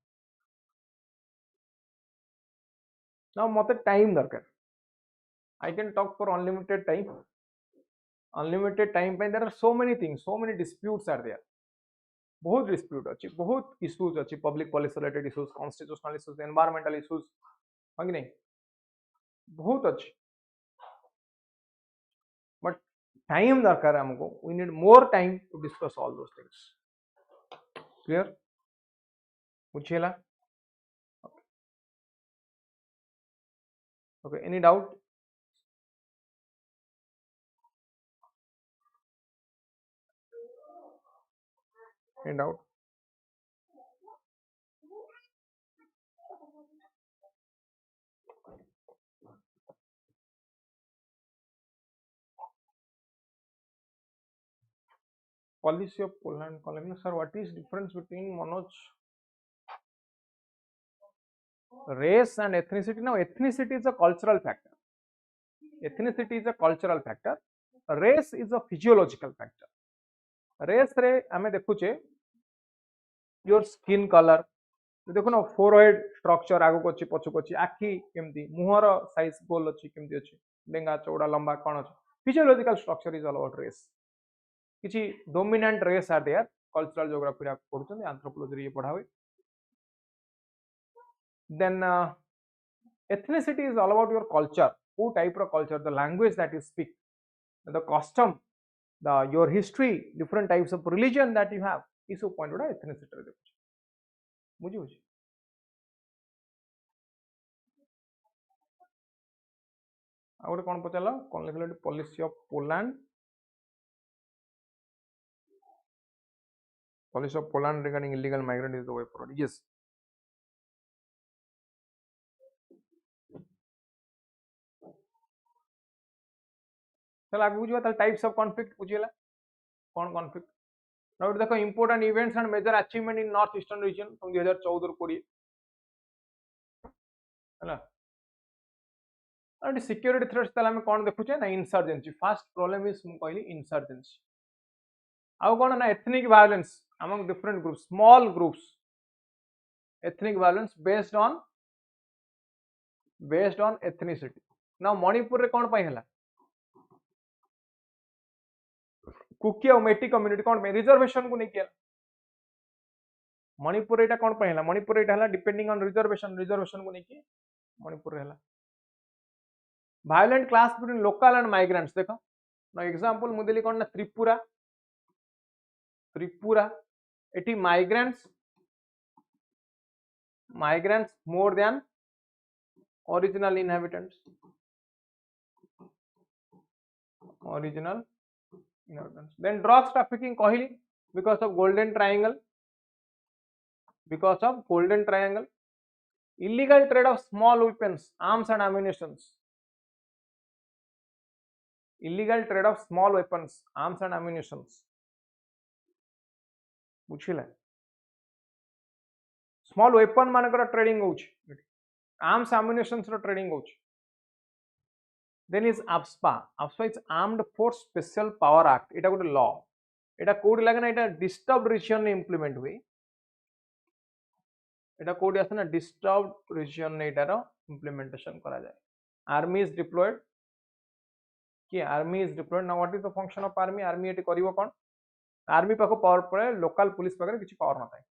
Speaker 1: ना मते टाइम दरकार I can talk for unlimited time पे there are so many things so many disputes are there बहुत डिस्प्यूट अच्छी बहुत इश्यूज अच्छी public policy related issues constitutional issues environmental issues हाँ कि नहीं बहुत अच्छी बट टाइम दरकार है हमको we need more time to discuss all those things clear बुझेला okay any doubt policy of Poland colony sir what is difference between Manoj race and ethnicity now ethnicity is a cultural factor race is a physiological factor race रे आमे देखुचे your skin colour देखो ना forehead structure आगो कोची पछु कोची आखी केमती मुहर size गोल अछि केमती अछि डेंगा चौड़ा लंबा कोन अछि physiological structure is all about race किछि dominant race are there cultural geography रा पढुछन एंथ्रोपोलॉजी रे पढा हुए then ethnicity is all about your culture who type of culture the language that you speak the custom your history different types of religion that you have is point uda ethnicity रे देखुछ बुझी बुझी आउटे कोन पचाला कोन लिखले policy of Poland regarding illegal migrant is the way forward yes चल आगे बुझिबा त types of conflict बुझिला कोन कॉन्फ्लिक्ट नाउ देखो important events and major achievement in north eastern region from 2014 ରୁ 20 हैला और सिक्योरिटी थ्रेट्स तला में कोन देखुचे ना इंसर्जेंसी फर्स्ट प्रॉब्लम इज मु कहली इंसर्जेंसी आउ कोन ना ethnic violence among different groups small groups ethnic violence based on ethnicity now Manipur रे कोन पई हला कुकी और मेटी कम्युनिटी कोन में रिजर्वेशन को नहीं किया मणिपुर एटा कोन पई हला मणिपुर एटा हला डिपेंडिंग ऑन रिजर्वेशन को नहीं किया मणिपुर हला violent clash between local and migrants देखो ना एग्जांपल मुदेली कोन ना Tripura eighty migrants more than original inhabitants then drugs trafficking कहली because of golden triangle illegal trade of small weapons arms and ammunition बुझिला small weapon मानकर ट्रेडिंग होउछ arms ammunitions रो trading होउछ then is AFSPA is armed force special power act एटा गोटे law एटा code लागे ना एटा डिस्टर्ब्ड रीजन में इंप्लीमेंट हुए एटा कोड आसे ना डिस्टर्ब्ड रीजन ने एटारो इंप्लीमेंटेशन करा जाए army is deployed now what is the function of army एटी करिवो कोन आर्मी पाखो पावर पड़े लोकल पुलिस पाखरे किछि पावर न थाए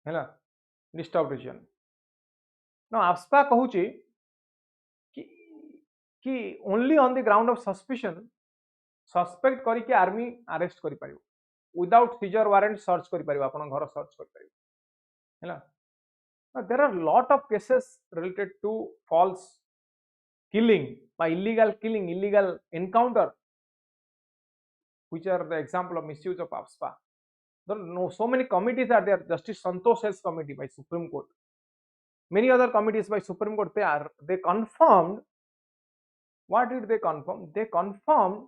Speaker 1: हैला डिस्टर्ब रीजन नो AFSPA कहूची कि only on the ground of suspicion suspect करी कि आर्मी अरेस्ट करि पारिबो विदाउट सीजर वारंट सर्च करि परिबा आपण घर सर्च करि परिबा हैला there are lot of cases related to false killing by illegal encounter which are the example of misuse of AFSPA. There are so many committees are there. Justice Santosh Hell's committee by Supreme Court, many other committees by Supreme Court, they confirmed. What did they confirm? They confirmed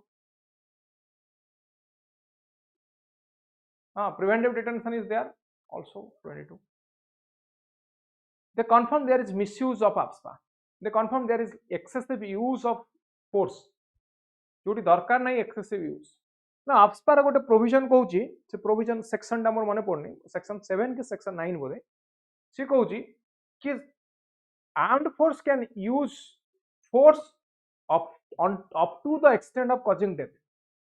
Speaker 1: preventive detention is there also 22. They confirm there is misuse of AFSPA. They confirm there is excessive use of force. जोटी दरकार नहीं excessive use. ना AFSPA रा गोटे provision कहूची से provision section टा मोर मने पड़नी section 7 के section 9 बोले से कहूची कि armed force can use force up to the extent of causing death.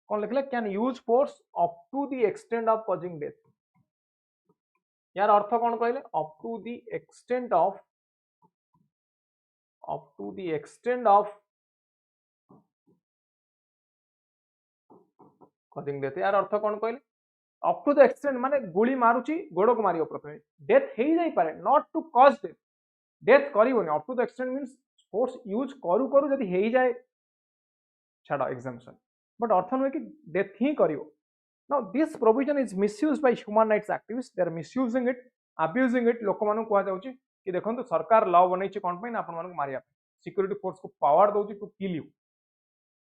Speaker 1: कौन लिखले can use force up to the extent of causing death. यार अर्थ कौन कहले up to the extent of causing death. यार अर्थ कौन कहले up to the extent माने गोली मारुची गोड़ को मारियो प्रथमे डेथ हेई जाई पारे not to cause death. Death करिवोनी up to the extent means force use करू करू जदी हेई जाए छाड़ा exemption but अर्थ न कि डेथ ही करिवो. Now this provision is misused by human rights activists. They are misusing it, abusing it. लोक मानु कुआ जाउची कि देखंतु सरकार लॉ बनैछि कोन पय आपण मानु मारिया सिक्योरिटी फोर्स को पावर दउची टू किल यू.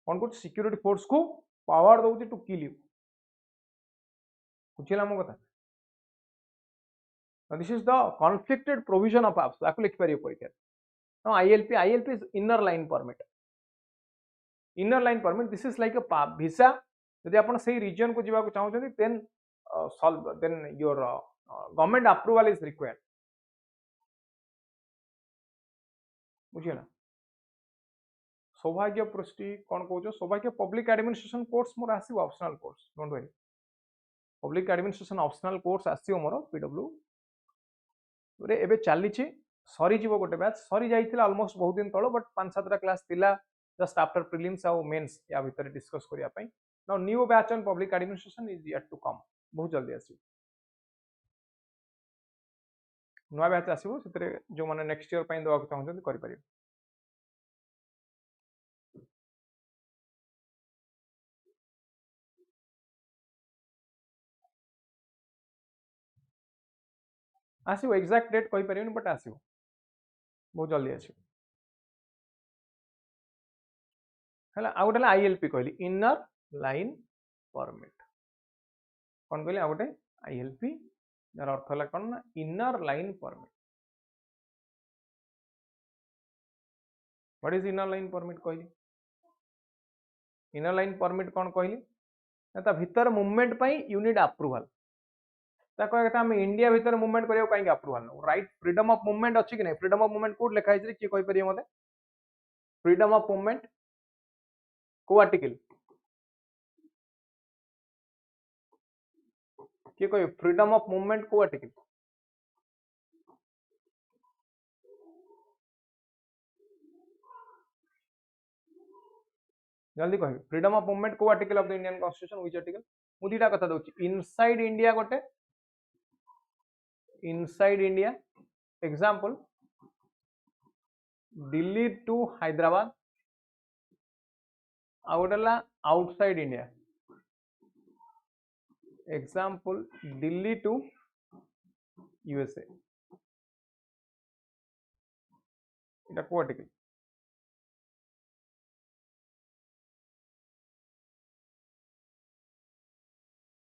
Speaker 1: कोन को सिक्योरिटी फोर्स को पावर दउची टू किल यू. बुझिला मो कथा. Now this is the conflicted provision of AFSPA. आकु लिखि परियो परीक्षा. Now ILP is inner line permit. Inner line permit, this is like a visa. यदि आपण सही रीजन को जीवा को चाहउछन then your government approval is required. बुझियो ना. सौभाग्य पृष्टि कोन कहउछो सौभाग्य पब्लिक एडमिनिस्ट्रेशन कोर्स मोर आसी optional course don't worry. Public administration optional course आसी मोर पीडब्ल्यू रे एबे चाली छि सरी जीवो गोटे बैच सरी जाइथिला ऑलमोस्ट बहुत दिन तळो बट 5-7 क्लास थिला जस्ट आफ्टर प्रीलिम्स और मेंस या भीतर डिस्कस करिया पई. Now new batch on public administration is yet to come. बहुत जल्दी आसी नुआ बैच आसीबो सेतरे जो माने नेक्स्ट ईयर पई दवा को चाहउछन करि परिबे. आसीबो एग्जैक्ट डेट कहि परिबेन बट आसीबो बहुत जल्दी आसीबो. हला आ गोटे आईएलपी कहली इनर लाइन परमिट कौन कहली आ गोटे आईएलपी यार अर्थ है कौन ना inner line permit. What is inner line permit कहली इनर लाइन परमिट कौन कहली ता भीतर मूवमेंट पई यू नीड अप्रूवल. ता कहया कथा हम इंडिया भीतर मूवमेंट करियो काई approval no right freedom of movement अछि कि नै फ्रीडम ऑफ मूवमेंट कोड लिखा है कि कहि परियो मते फ्रीडम ऑफ मूवमेंट को आर्टिकल किए कह फ्रीडम ऑफ मूवमेंट को आर्टिकल जल्दी कह फ्रीडम ऑफ मूवमेंट को article of the Indian constitution which article मु दीटा कथा दउची इनसाइड इंडिया गोटे inside India example Delhi to Hyderabad आ गोटेला outside India example Delhi to USA इटा को आर्टिकल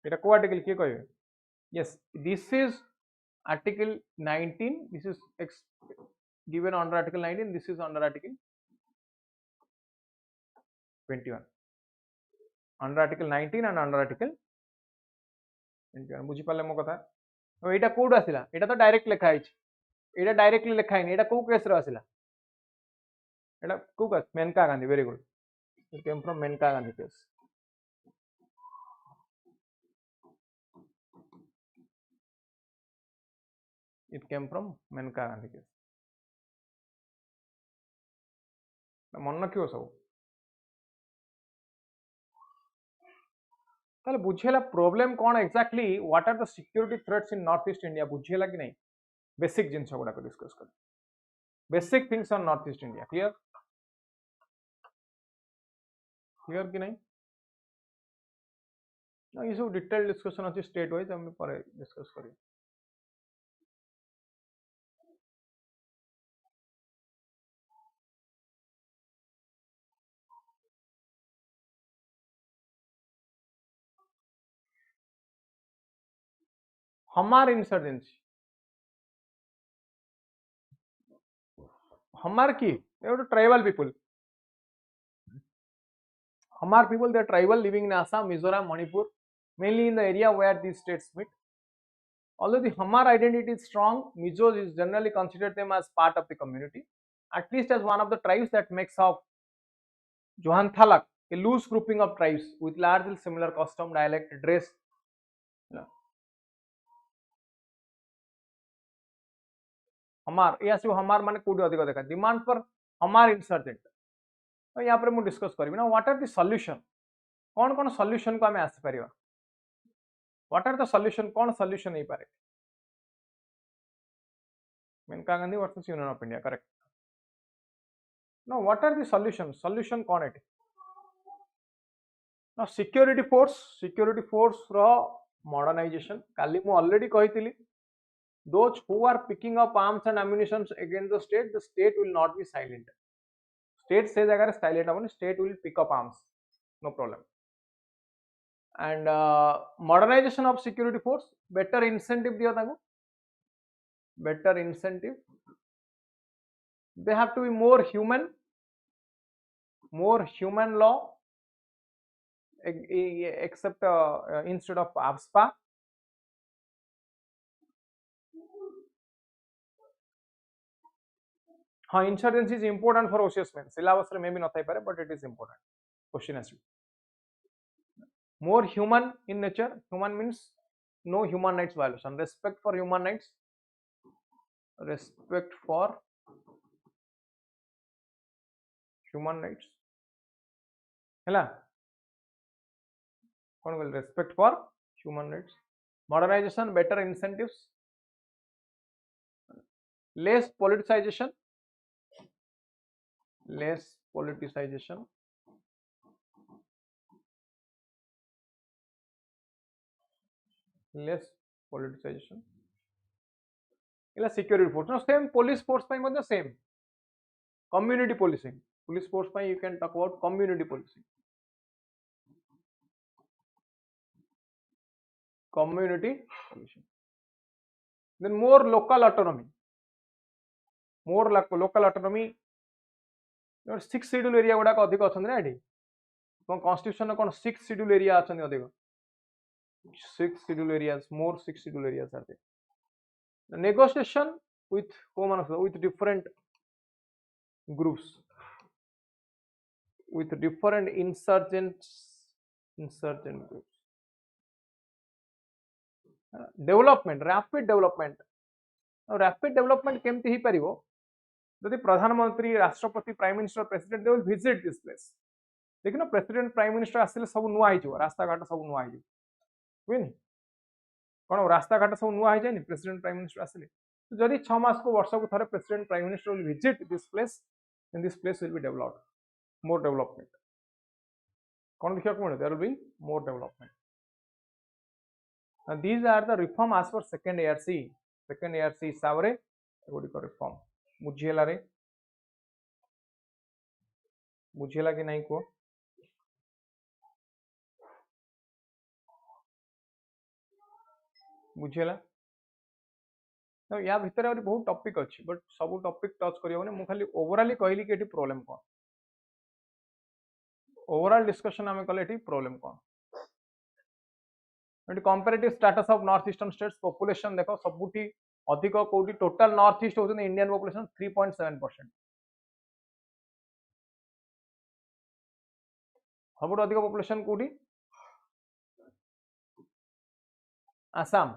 Speaker 1: इटा को आर्टिकल किए कहबे yes this is article 19 this is given under article 19 this is under article 21 under article 19 and under article 21 बुझी पाले मो कथा एटा कोड आसिला एटा तो डायरेक्ट लिखा है एटा डायरेक्टली लिखा है एटा को केस रो आसिला एटा को case Maneka Gandhi very good it came from Maneka Gandhi case it came from Menka Gandhi case. मन क्यों सब ताले बुझेला प्रॉब्लम कौन exactly what are the security threats in north east India बुझेला कि नहीं बेसिक जिनस गुडा को डिस्कस कर basic things on north east India clear clear कि नहीं ना ये सब डिटेल डिस्कशन अच्छी स्टेट वाइज हम पर डिस्कस करिए हमार इंसर्जेंसी हमार की tribal people Hamar people, they are tribal living in Assam, Mizoram, Manipur, mainly in the area where these states meet. Although the Hamar identity is strong, Mizos is generally considered them as part of the community, at least as one of the tribes that makes up Johanthalak, a loose grouping of tribes with largely similar custom, dialect, dress. Hamar, yes, you Hamar mane कोडी अधिक देखा demand for Hamar insurgent. तो यहाँ पर मुझे discuss करी ना what are the solution कौन कौन सॉल्यूशन को आम आसी परिवा व्हाट आर द सॉल्यूशन कौन सॉल्यूशन नहीं पारे Maneka Gandhi versus Union of India correct no what are the solution कौन है ना सिक्योरिटी फोर्स रो मॉडर्नाइजेशन काली मु ऑलरेडी कहितली those who are picking up arms and ammunition against the state will not be silent. State से जगह silent होगा state will pick up arms, no problem. And modernization of security force, better incentive दिया था को, better incentive. They have to be more human law, except instead of AFSPA. हाँ insurgency is important for OCS mains syllabus रे maybe not पारे but it is important question as more human in nature human means no human rights violation respect for human rights हैला कौन बोल respect for human rights modernization better incentives less politicization less politicization इला security force no same police force पाई मतलब same community policing police force pi you can talk about community policing then more local autonomy six schedule area गुड़ा अधिक अच्छा ना ये constitution कौन six schedule area अच्छा अधिक six schedule areas are there negotiation with different groups with different insurgent groups development rapid development केमती ही परिवो जदि प्रधानमंत्री राष्ट्रपति prime minister president they will visit this place देखिन प्रेसिडेंट प्राइम मिनिस्टर आसिले सब नुआ हिजो रास्ता घाट सब नुआ हिजो हुएनी कोन रास्ता घाट सब नुआ हिजानी प्रेसिडेंट प्राइम मिनिस्टर आसिले तो जदि 6 मास को वर्ष को थरे president prime minister will visit this place and this place will be developed more development कोन देखिया को there will be more development and these are the reform as per second ARC हिसाब रे एगोडी को रिफॉर्म बुझेला कि नहीं को बुझेला तो या भितर बहुत टॉपिक अच्छी बट सब टॉपिक टच करियो मु खाली ओवरऑल कहली कि एटी प्रॉब्लम कोन ओवरऑल डिस्कशन आमे कले eighty problem cone eighty comparative status of north eastern states population देखो सबुठी अधिक कोटी टोटल नॉर्थ ईस्ट होते इंडियन पॉपुलेशन 3.7% सबुठ अधिक पॉपुलेशन कोटी आसाम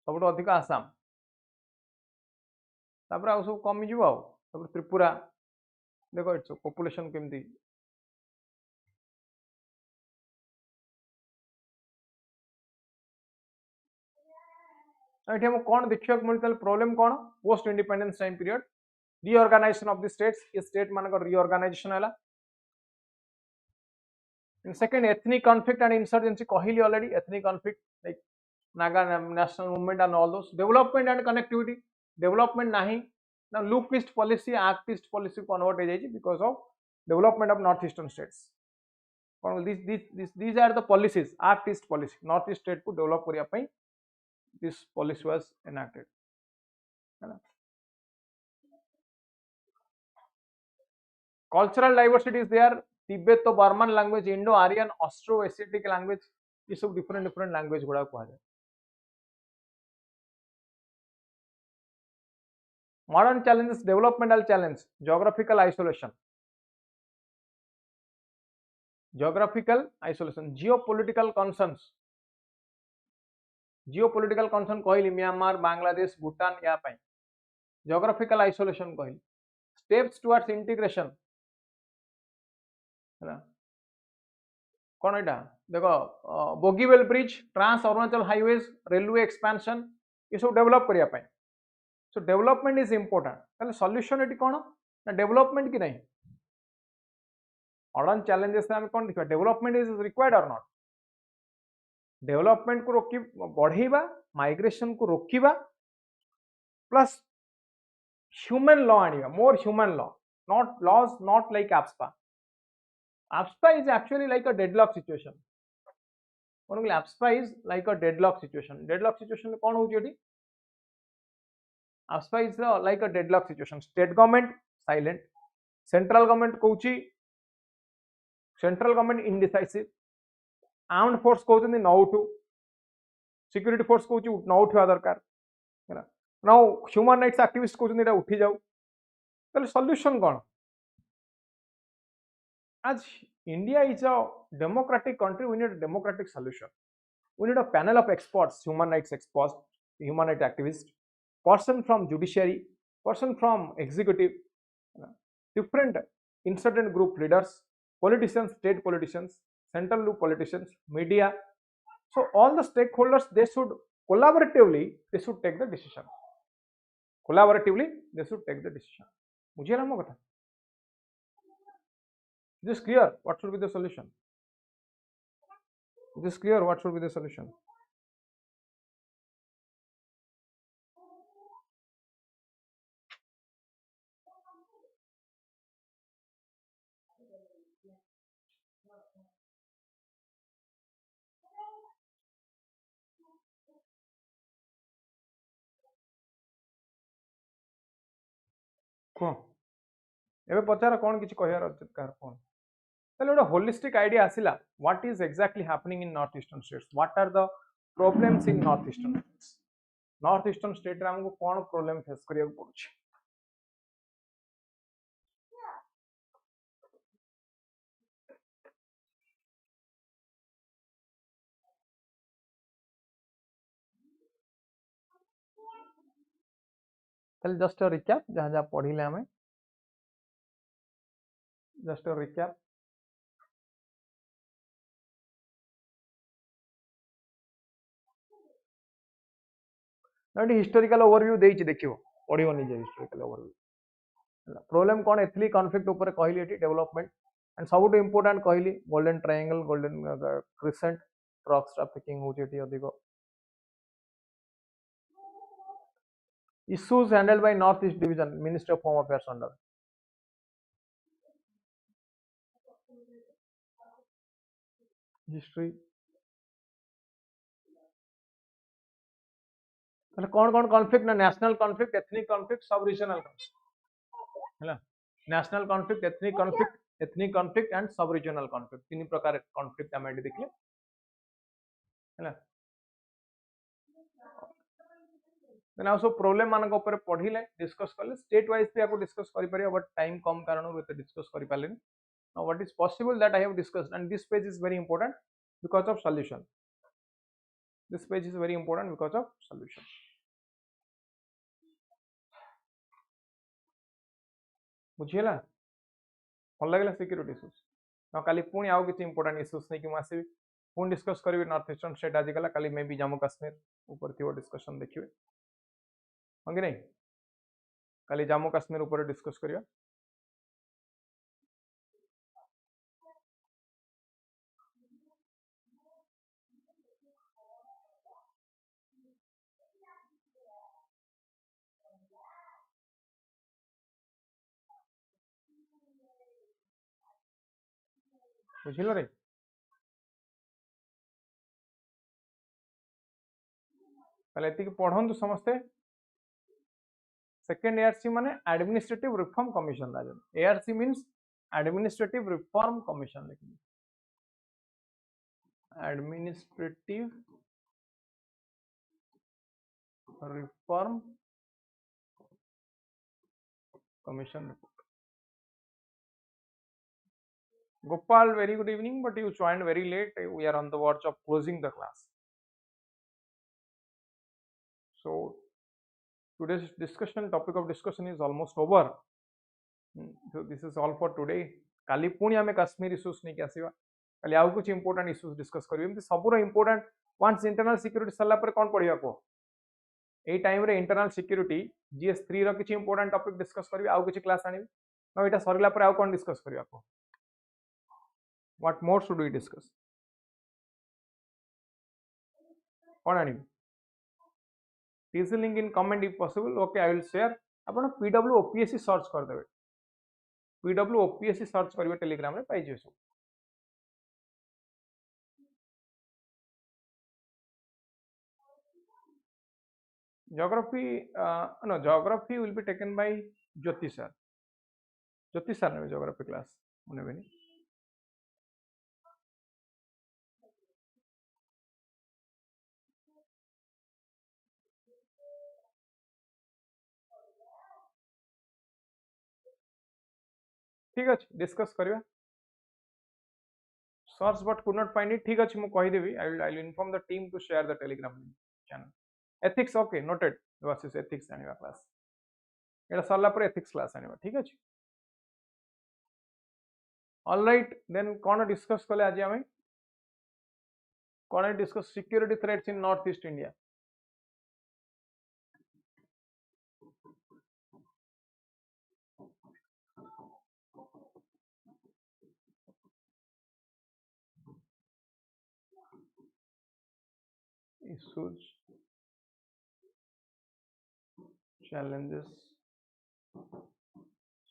Speaker 1: सबुठ अधिक आसाम तापर आ सब कमी जीव आ त्रिपुरा देखो इट्स पॉपुलेशन केमती ये हम कौन देखा मिलता प्रोब्लेम कौन post independence time period reorganisation of the states ये स्टेट मान रिऑर्गेनाइजेशन है second ethnic conflict and insurgency कहली already ethnic conflict like Naga national movement and all those development and connectivity development नाही ना look east policy act east policy convert हो जाइए because of development of north eastern states these are the policies act east policy north east state को develop करिया पई this policy was enacted cultural diversity is there Tibeto Burman language Indo Aryan Austro Asiatic language ये सब different different language गुड़ा कहा जाए modern challenges developmental challenge geographical isolation geopolitical concern कहली Myanmar Bangladesh Bhutan या पाई ज्योग्राफिकल आइसोलेशन कहली स्टेप्स टुवर्ड्स इंटीग्रेशन कौन एटा देखो Bogibeel bridge trans Arunachal highways railway expansion ये सब डेवलप करिया पाई सो डेवलपमेंट इज इंपोर्टेंट ताले सॉल्यूशन एटी कोन ना डेवलपमेंट की नहीं मॉडर्न चैलेंजेस में कौन देखा डेवलपमेंट इज रिक्वायर्ड और नॉट डेवलपमेंट को रोकी बढ़ेबा माइग्रेशन को रोकीबा प्लस ह्यूमन लॉ आनिबा more human law not laws not like APSPA is actually like a deadlock situation कौन कहले APSPA is like a deadlock situation में कौन होची eighty APSPA is like a deadlock situation state government silent central government कहूची central government indecisive armed force कहते न उठू security force कहूँ न उठा दरकार ना ह्यूमन राइट्स एक्टिविस्ट कहते उठी जाऊ तो सॉल्यूशन कौन आज India is a democratic country we need democratic solution we need a panel of experts human rights experts human right activist person from judiciary person from executive different insurgent group leaders politicians, state politicians, central loop politicians, media. So all the stakeholders, they should collaboratively, they should take the decision. Collaboratively, they should take the decision. मुझे ना कथा. Is this clear? What should be the solution? Is this clear? What should be the solution? कह ए पचार कौन किसी कहर कार कौन गोटे होलिस्टिक आइडिया आसला what is exactly happening in north eastern states what are the problems in north eastern state रे हमको कौन प्रॉब्लम फेस करिया पड़ुछ जस्ट रिकैप जहाँ जहाँ पढ़िले हमें जस्ट रिकैप हिस्टोरिकल ओवरव्यू देछि देखियो पढ़ियो निजे हिस्टोरिकल ओवरव्यू प्रॉब्लम कौन एथनिक कॉन्फ्लिक्ट ऊपर कहली एटी डेवलपमेंट एंड सबुठ इंपोर्टेंट कहली golden triangle golden crescent drugs trafficking होची एटी अधिक issues handled by North East Division Ministry of Home Affairs under history कौन कॉन्फ्लिक्ट ना नेशनल कॉन्फ्लिक्ट एथनिक कॉन्फ्लिक्ट सब regional है national conflict ethnic conflict and सब regional conflict तीन प्रकार conflict आम देखिए है ना सब प्रॉब्लम मानक ऊपर पढ़िले डिस्कस कले स्टेट वाइज भी आपको डिस्कस करि परिया बट टाइम कम कारण एते डिस्कस करि पालेनी now what is possible that I have discussed and this page is very important because of solution this page is very important because of solution बुझिला भल लगे सिक्यूरीटी इश्यूज ना काली पुणी आउ किसी इंपोर्टेंट इश्यूज नहीं कि आसबि पुणी डिस्कस करी नॉर्थ ईस्टर्न स्टेट आज गला काली मे बी जम्मू काश्मीर ऊपर थी डिस्कशन देखिए हाँ कि नहीं काली जम्मू काश्मीर ऊपर डिस्कस करिया बुझिल रे ताले एति पढ़ंतु समस्ते सेकेंड एआरसी माने administrative reform commission Rajan ARC means administrative reform commission लिखिए administrative reform commission report Gopal very good evening but you joined very late we are on the verge of closing the class so today's discussion topic of discussion is almost over so this is all for today kali puni ame kashmir issues nei ki asiba kali au kuch important issues discuss karibe emti saburo important once internal security sarla pare kon padhiba ko ei time re internal security gs3 ro kichi important topic discuss karibe au kichi class anibi now eta sarila pare au kon discuss kariba ko what more should we discuss kon anibi TC link in comment if possible okay I will share ଆପଣ PW OPSC search କରିଦେବେ PW OPSC search करिवे Telegram रे पाइ जेसु geography no geography will be taken by Jyoti sir ने geography class मुने बेनी ठीक अछि discuss करिवा search but could not find it ठीक अछि मु कहि देबी I will inform the team to share the telegram channel ethics okay noted versus ethics आनिबा क्लास एटा सरला पर ethics क्लास आनिबा ठीक अछि all right then कोन डिस्कस कले आज हमें कोन discuss security threats in north east India issues challenges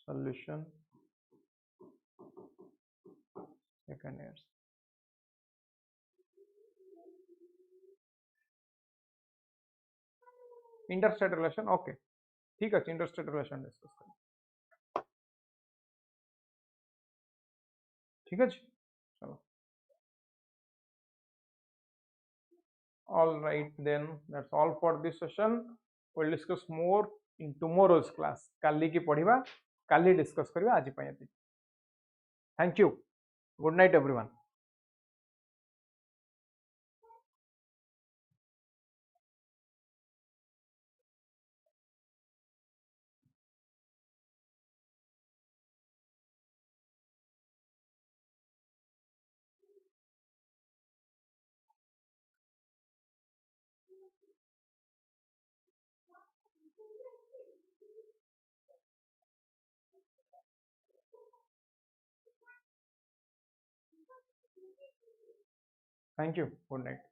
Speaker 1: solution second years interstate relation okay ठीक है interstate relation डिस्कस करें ठीक है चलो all right then that's all for this session we'll discuss more in tomorrow's class काली की पढ़िबा काली discuss करिबा आज पय thank you good night everyone thank you good night